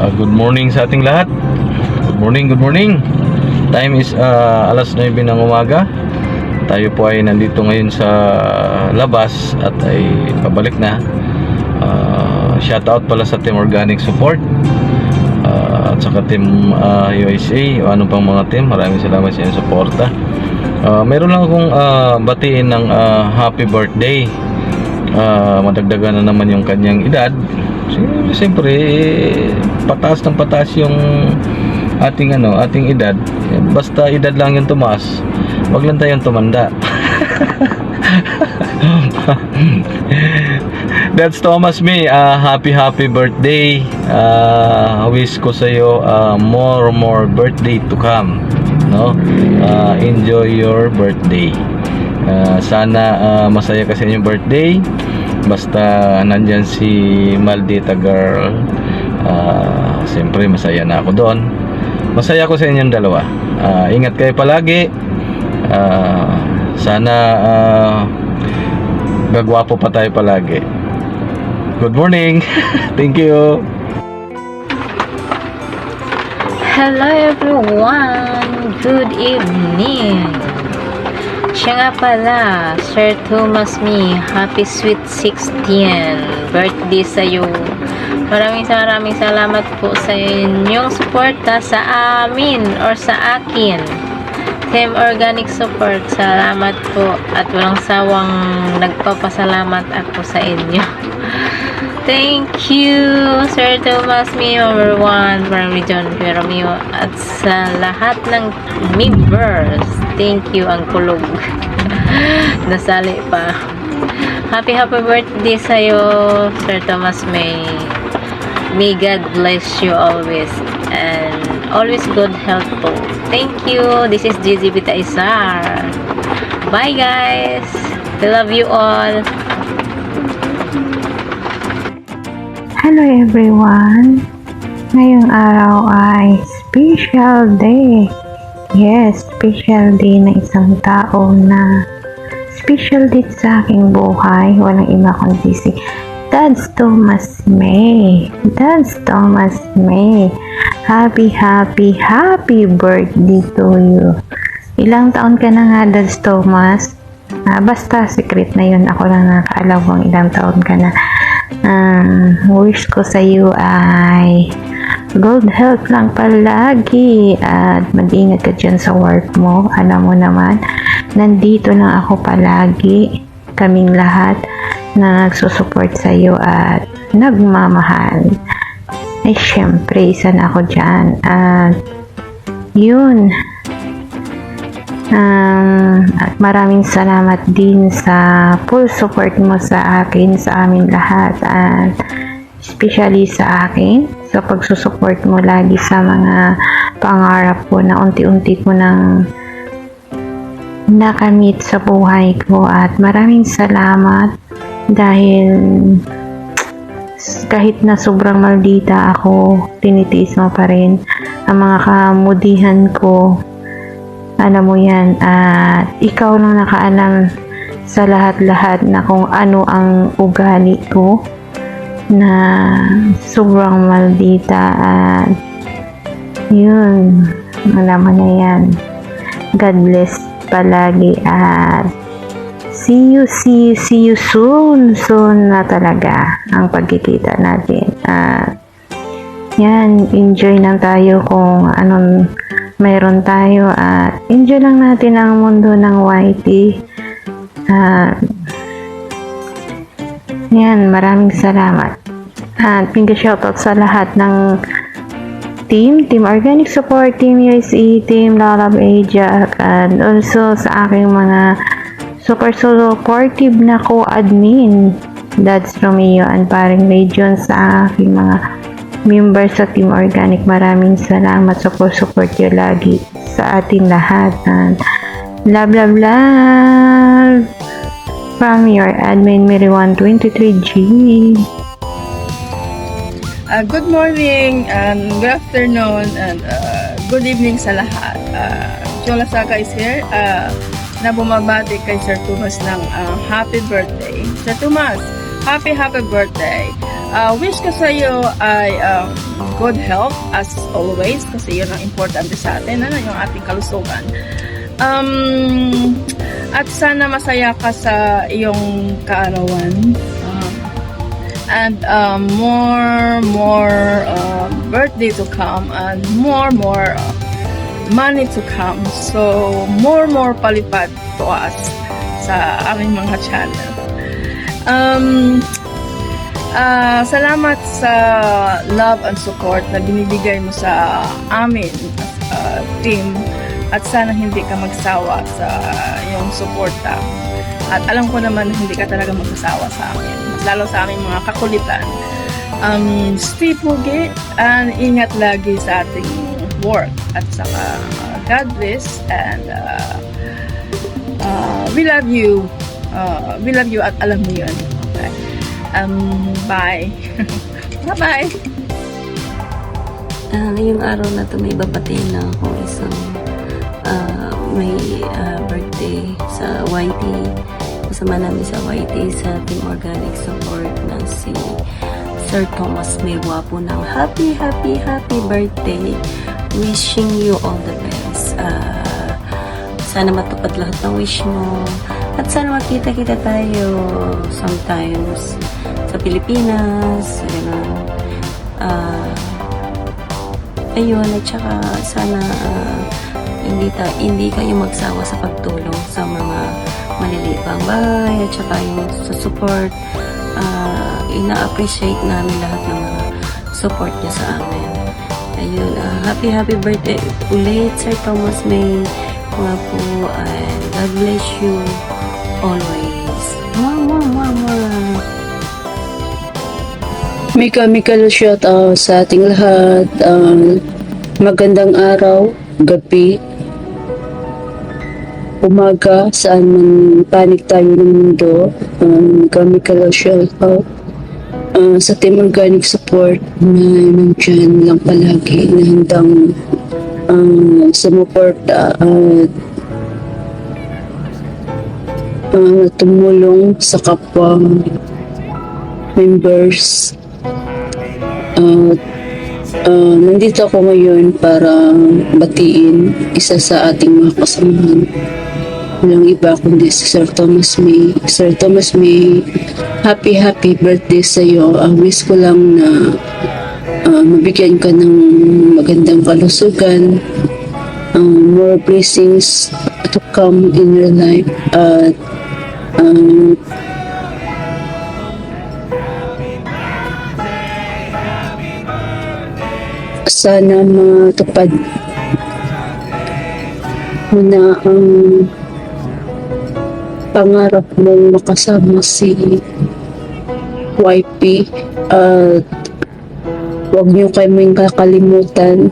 Good morning sa ating lahat. Good morning, good morning. Time is alas 9 ng umaga. Tayo po ay nandito ngayon sa labas at ay pabalik na. Shout out pala sa Team Organic Support at saka Team USA o ano pang mga team. Maraming salamat sa inyong suporta. Meron lang akong batiin ng happy birthday. Madagdagan na naman yung kanyang edad. Siyempre pataas ng pataas yung ating edad. Basta edad lang yung tumaas, wag lang tayong tumanda. That's Thomas May. Happy birthday. Wish ko sa iyo more birthday to come, no? Enjoy your birthday. Sana masaya kasi yung birthday. Basta nandyan si Maldita girl, siyempre masaya na ako doon. Masaya ako sa inyong dalawa. Ingat kayo palagi. Sana gagwapo pa tayo palagi. Good morning. Thank you. Hello everyone, good evening. Siya nga pala, Sir Thomas Me, happy sweet 16th birthday sa'yo. Maraming salamat po sa inyong suporta sa amin or sa akin. Team Organic Support, salamat po at walang sawang nagpapasalamat ako sa inyo. Thank you, Sir Thomas Me, number 1 from Region Romeo, at sa lahat ng members. Thank you, ang kulog. Nasali pa. Happy birthday sa'yo, Sir Thomas May. May God bless you always and always good health po. Thank you. This is Gigi Bitaisar. Bye guys. I love you all. Hello everyone! Ngayong araw ay special day. Yes, special day ng isang tao na special din sa aking buhay. Walang iba kundi si Dads Thomas May. Dads Thomas May. Happy birthday to you. Ilang taon ka na nga, Dads Thomas? Basta secret na yun. Ako lang nakakaalam kung ilang taon ka na. Wish ko sa iyo ay good health lang palagi at mag-ingat ka dyan sa work mo. Alam mo naman, nandito lang ako palagi, kaming lahat na nagsusupport sa iyo at nagmamahal. Ay syempre, isa na ako dyan at yun. At maraming salamat din sa full support mo sa akin, sa amin lahat, at especially sa akin, sa pagsusupport mo lagi sa mga pangarap ko na unti-unti ko nang nakamit sa buhay ko. At maraming salamat dahil kahit na sobrang maldita ako, tinitiis mo pa rin ang mga kamudihan ko. Alam mo yan, at ikaw lang nakaalam sa lahat-lahat na kung ano ang ugali ko na sobrang maldita. At yun, alam mo na yan. God bless palagi at see you soon na talaga ang pagkikita natin. At yan, enjoy lang tayo kung anong mayroon tayo at enjoy lang natin ang mundo ng YT. Yan, maraming salamat. At pinga shoutout sa lahat ng Team Organic Support, Team USA, Team Lalab Ajax, and also sa aking mga super supportive na co-admin, Dads Romeo and Paring Region, sa aking mga members sa Team Organic. Maraming salamat sa support nyo lagi sa ating lahat. And love from your admin Mary 123G. Good morning and good afternoon and good evening sa lahat. Chola Saga is here na bumabati kay Sir Thomas ng happy birthday. Sir Thomas, happy birthday. Wish ko sa iyo ay good health as always kasi yun ang importante sa atin, ano, yung ating kalusugan. At sana masaya ka sa iyong kaarawan. And more birthday to come and more money to come. So more palipad to us sa aming mga channel. Salamat sa love and support na binibigay mo sa amin as team, at sana hindi ka magsawa sa iyong suporta. At alam ko naman na hindi ka talaga magsasawa sa amin, mas lalo sa aming mga kakulitan. Stay pugi and ingat lagi sa ating work, at saka God bless, and we love you at alam mo yun. Okay. Bye. Bye-bye. Ngayong araw na to may babatiin na ako isang may birthday sa YT. Kasama namin sa YT sa Team Organic Support na si Sir Thomas May Wapo ng happy birthday. Wishing you all the best. Sana matupad lahat ng wish mo. At sana makita-kita tayo sometimes sa Pilipinas. Ayun, at saka sana hindi kayo magsawa sa pagtulong sa mga maliliit pang bahay, at saka yung sa support. Ina-appreciate namin lahat ng mga support niya sa amin. Ayun, happy birthday ulit, Sir Thomas May Wapo, and God bless you always. Mika shout out sa ating lahat. Magandang araw, gabi, umaga, saan man panig tayo ng mundo. Mika shout out sa Team Organic Support na nandyan lang palagi na handang sumuporta at tumulong sa kapwa members. Nandito ako ngayon para batiin isa sa ating mga kasamahan. Walang iba kundi si Sir Thomas May. Sir Thomas May, happy birthday sa iyo. Wish ko lang na mabigyan ka ng magandang kalusugan, more blessings to come in your life, at sana matupad mo na ang pangarap mong makasama si YP, at huwag niyo kaming kakalimutan.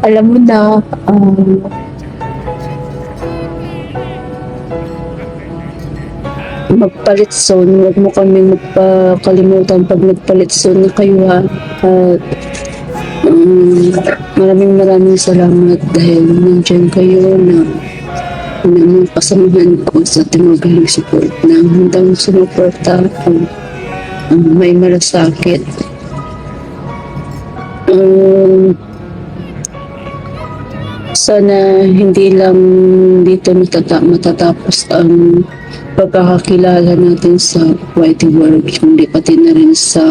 Alam mo na, magpalit zone, huwag mo kami magpakalimutan pag magpalit zone na kayo, ha. At maraming salamat dahil nandiyan kayo na mga kasamahan ko sa Team Organic Support na handang sumuporta kung may malasakit. Sana hindi lang dito matatapos ang pagkakakilala natin sa YT World, kundi pati na rin sa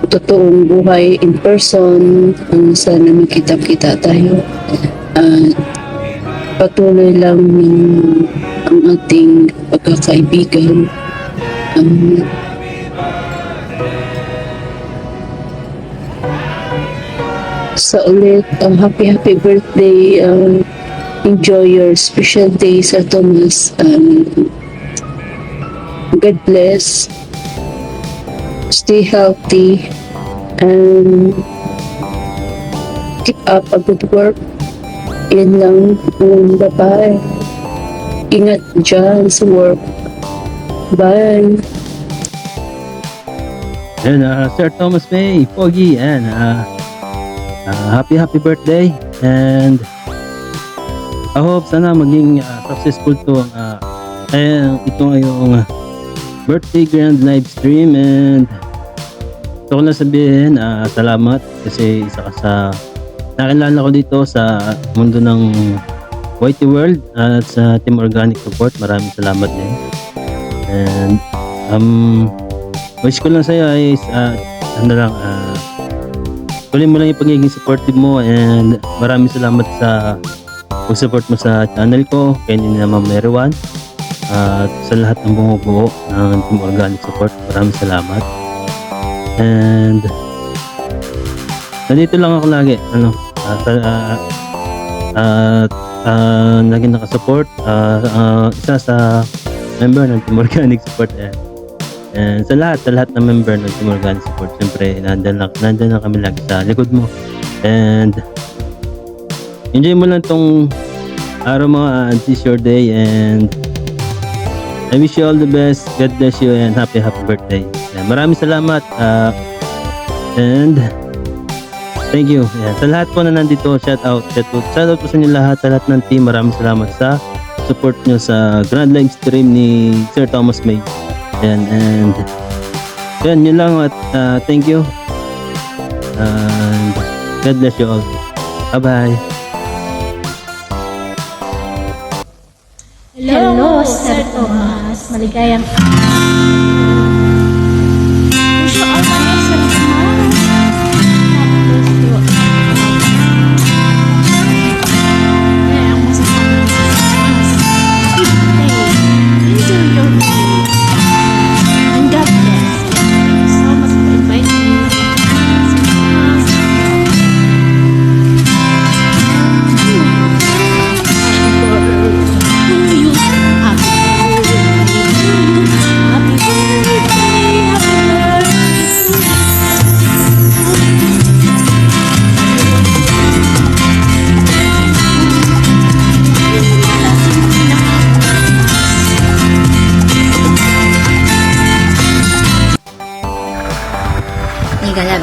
totoong buhay in person. Sana makita-kita tayo at patuloy lang ang ating pagkakaibigan. Sa ulit, happy birthday. Enjoy your special day, Sir Thomas. God bless. Stay healthy and keep up a good work. Yan lang. Bye-bye. Ingat dyan sa work. Bye. And Sir Thomas May, Pogi, and happy birthday, and I hope sana maging successful to ito ngayong birthday grand live stream. And gusto ko lang sabihin, salamat kasi isa ka sa nakilala ko dito sa mundo ng YT World at sa Team Organic Support. Maraming salamat din. And wish ko lang sa'yo is tuloy mo lang yung pagiging supportive mo, and maraming salamat sa pag-support mo sa channel ko, kay Nina Ma'am Merwan, at sa lahat ng bumubuo ng Team Organic Support. Maraming salamat. And nandito lang ako lagi, lagi nakasupport, isa sa member ng Team Organic Support. And sa lahat ng member ng Team Organic Support, siyempre nandyan lang kami lagi sa likod mo. And enjoy mo lang tong araw mo, and this is your day, and I wish you all the best. God bless you and happy birthday. And maraming salamat, and thank you. Sa lahat po na nandito, shout out po sa inyo lahat, sa lahat ng team. Maraming salamat sa support nyo sa grand live stream ni Sir Thomas May. And yun lang, at thank you, and God bless you all. Bye bye. Hello, Sir Thomas. Maligayang Wish you all the best, Sir Thomas. God bless you. Ang masasabi ko, enjoy your day. And God bless. Thank you so much for inviting me.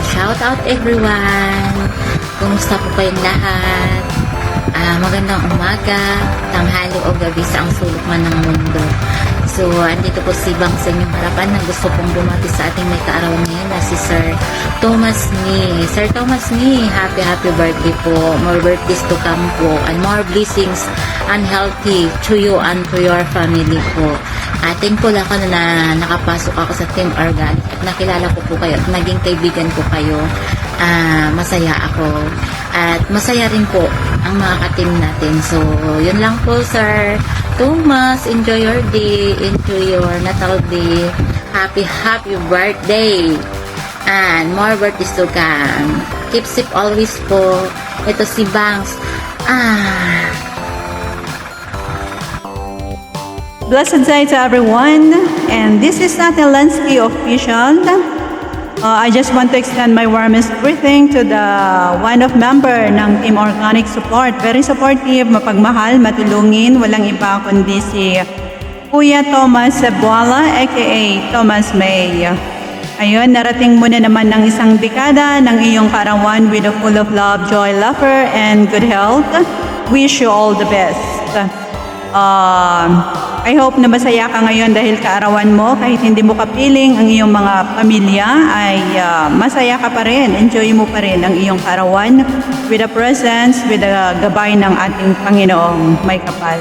Shout out everyone! Kumusta po kayong lahat? Magandang umaga, tanghali o gabi sa ang sulok man ng mundo. So, andito po si Bang sa inyong harapan na gusto pong bumati sa ating may kaarawan ngayon na si Sir Thomas Ni. Sir Thomas Ni, happy birthday po. More birthdays to come po, and more blessings and healthy to you and to your family po. Thankful ako na nakapasok ako sa Team Organic at nakilala ko po kayo at naging kaibigan ko kayo. Masaya ako at masaya rin po ang mga ka-team natin. So, yun lang po, Sir Thomas. Enjoy your day, enjoy your natal day. Happy birthday, and more birthdays to come. Keep safe always po. Ito si Bangs. Blessed day to everyone, and this is Natin Lansky Official. I just want to extend my warmest greeting to the one-of member ng Team Organic Support. Very supportive, mapagmahal, matulungin, walang iba kundi si Kuya Thomas Cebuala, aka Thomas May. Ayun, narating mo na naman ng isang dekada ng iyong kaarawan with a full of love, joy, laughter, and good health. Wish you all the best. I hope na masaya ka ngayon dahil kaarawan mo, kahit hindi mo kapiling ang iyong mga pamilya, ay masaya ka pa rin, enjoy mo pa rin ang iyong kaarawan with the presence, with the gabay ng ating Panginoong may kapal.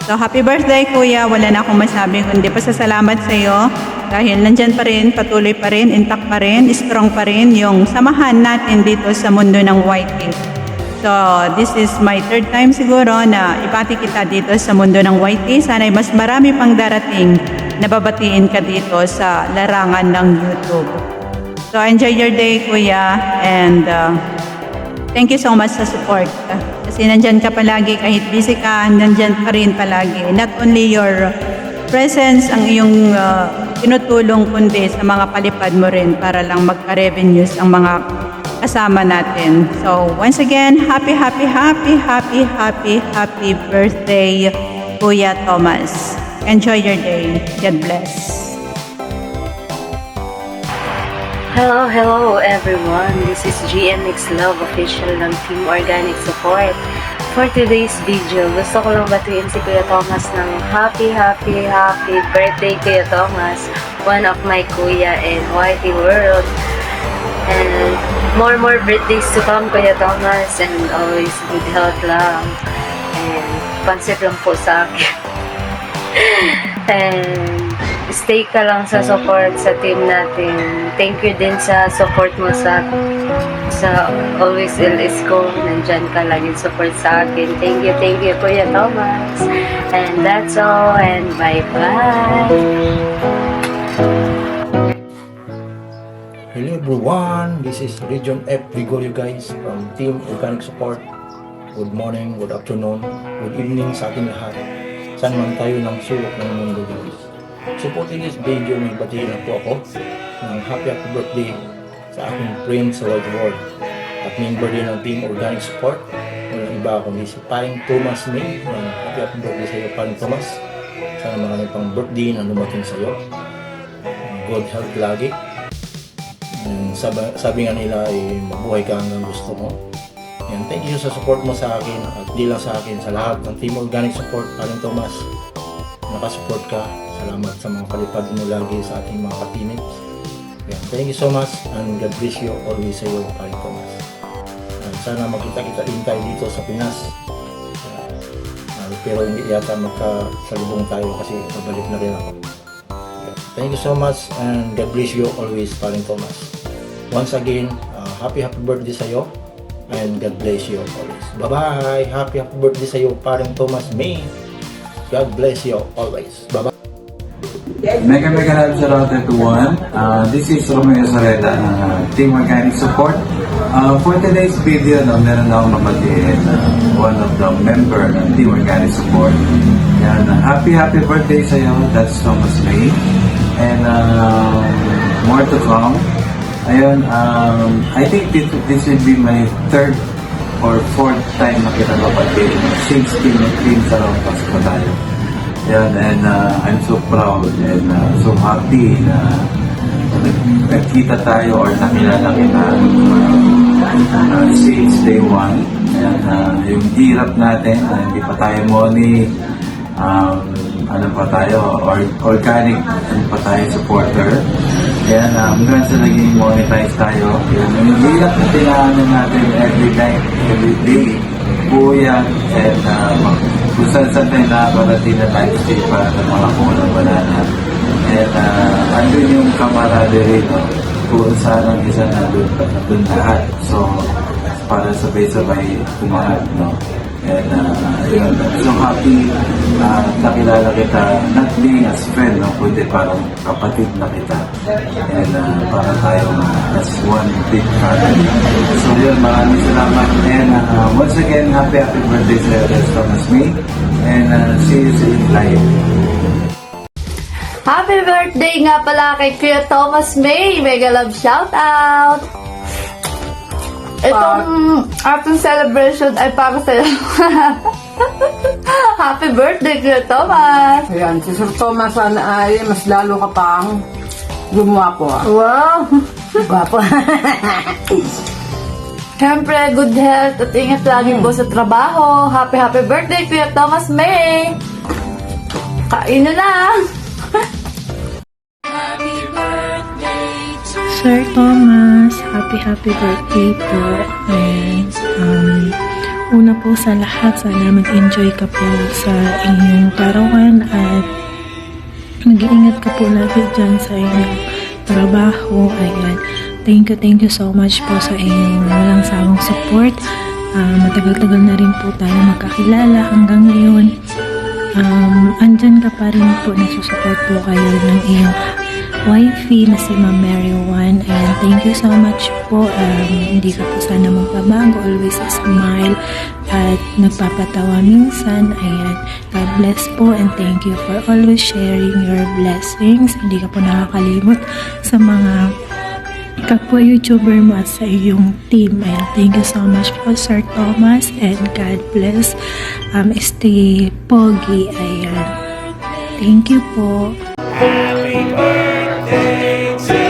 So happy birthday Kuya, wala na akong masabi kundi pasasalamat sa iyo dahil nandyan pa rin, patuloy pa rin, intact pa rin, strong pa rin yung samahan natin dito sa mundo ng YT. So, this is my third time siguro na ipati kita dito sa mundo ng YT. Sana'y mas marami pang darating na babatiin ka dito sa larangan ng YouTube. So, enjoy your day, Kuya. And thank you so much sa support. Kasi nandyan ka palagi, kahit busy ka, nandyan pa rin palagi. Not only your presence ang iyong tinutulong, kundi sa mga palipad mo rin para lang magka-revenues ang mga kasama natin. So, once again, happy birthday, Kuya Thomas. Enjoy your day. God bless. Hello everyone. This is GMX Love Official ng Team Organic Support. For today's video, gusto ko lang batuin si Kuya Thomas ng happy birthday, Kuya Thomas. One of my kuya in YT World. And more birthdays to come, Kuya Thomas. And always good health lang. And pansit lang po sa akin. And stay ka lang sa support sa team natin. Thank you din sa support mo sa Always LS ko. Nandyan ka lagi support sa akin. Thank you, Kuya Thomas. And that's all. And bye-bye. Hello everyone, this is Region F Gregorio guys from Team Organic Support. Good morning, good afternoon, good evening sa ating lahat. Saan man tayo ng sulok ng mundo guys. So po today's video may batiin na po ako ng happy birthday sa aking friend sa wide world. At member din ng Team Organic Support. Walang iba kundi si Paring Thomas May. Happy birthday sa iyo Paring Thomas. Sana marami pang birthday na dumating sa iyo. Good health lagi. Sabi nga nila ay mabuhay ka hanggang gusto mo. Yan, thank you sa support mo sa akin at di lang sa akin, sa lahat ng Team Organic Support. Paring Thomas, nakasupport ka. Salamat sa mga palipad mo lagi sa ating mga ka-teammates. Yan, thank you so much and God bless you always sa iyo, Paring Thomas. Yan, sana magkita-kita din tayo dito sa Pinas. Pero hindi yata magkasalubong tayo kasi babalik na rin ako. Yan, thank you so much and God bless you always, Paring Thomas. Once again, happy birthday sa iyo and God bless you always. Bye-bye! Happy birthday sa iyo, Paring Thomas May. God bless you always. Bye-bye! Mega love shout out everyone. This is Romeo Soreta ng Team Organic Support. For today's video, meron akong mabatiin one of the member ng Team Organic Support. Yan, happy birthday sa iyo. That's Thomas May. And more to come. Ayun, I think this will be my third or fourth time na kita kapatid since team sa Rampas pa tayo. Yan, and I'm so proud and so happy na nagkita tayo or nakilala kita since day one. Yan, yung hirap natin, hindi pa tayo money, ano pa tayo, organic, ano pa tayo, supporter. Yan, hanggang sa naging monetize tayo. Yung hirap na tinaanan natin every night, every day, buya, and kung saan tayo nakaparating na tayo stay para sa mga kulang wala na. And andun yung camaraderie, no? Kung saan ang isa na doon lahat. So, para sabay-sabay kumahat, no? And yun, so happy nakilala kita, not being as friend, no, kundi parang kapatid na kita. And para tayo as one big family. So yun, maraming salamat. And once again, happy birthday sa Thomas May. And see you soon live. Happy birthday nga pala kay Kuya Thomas May. Mega love shout out. Itong ating celebration ay para sa'yo. Happy birthday, Kuya Thomas! Ayan, si Sir Thomas sana ay mas lalo ka pang gumwapo. Wow! Gwapo. Siyempre, good health at ingat lagi po sa trabaho. Happy birthday, Kuya Thomas May! Kain na lang! Sir Thomas, happy birthday po. And una po sa lahat, sana mag-enjoy ka po sa inyong karawan at mag-iingat ka po lagi dyan sa inyong trabaho. Ayan. Thank you so much po sa inyong walang sawang support. Matagal-tagal na rin po tayo magkakilala hanggang ngayon. Andyan ka pa rin po, nasusupport po kayo ng iyong wifey na si Ma'am Mary Juan. And thank you so much po. Hindi ka po sana magbabago. Always a smile at nagpapatawa minsan. Ayan. God bless po and thank you for always sharing your blessings. Hindi ka po nakakalimot sa mga kapwa YouTuber mo at sa iyong team. Ayan. Thank you so much po, Sir Thomas, and God bless. Stay pogi. Ayan. Thank you po. Happy birthday to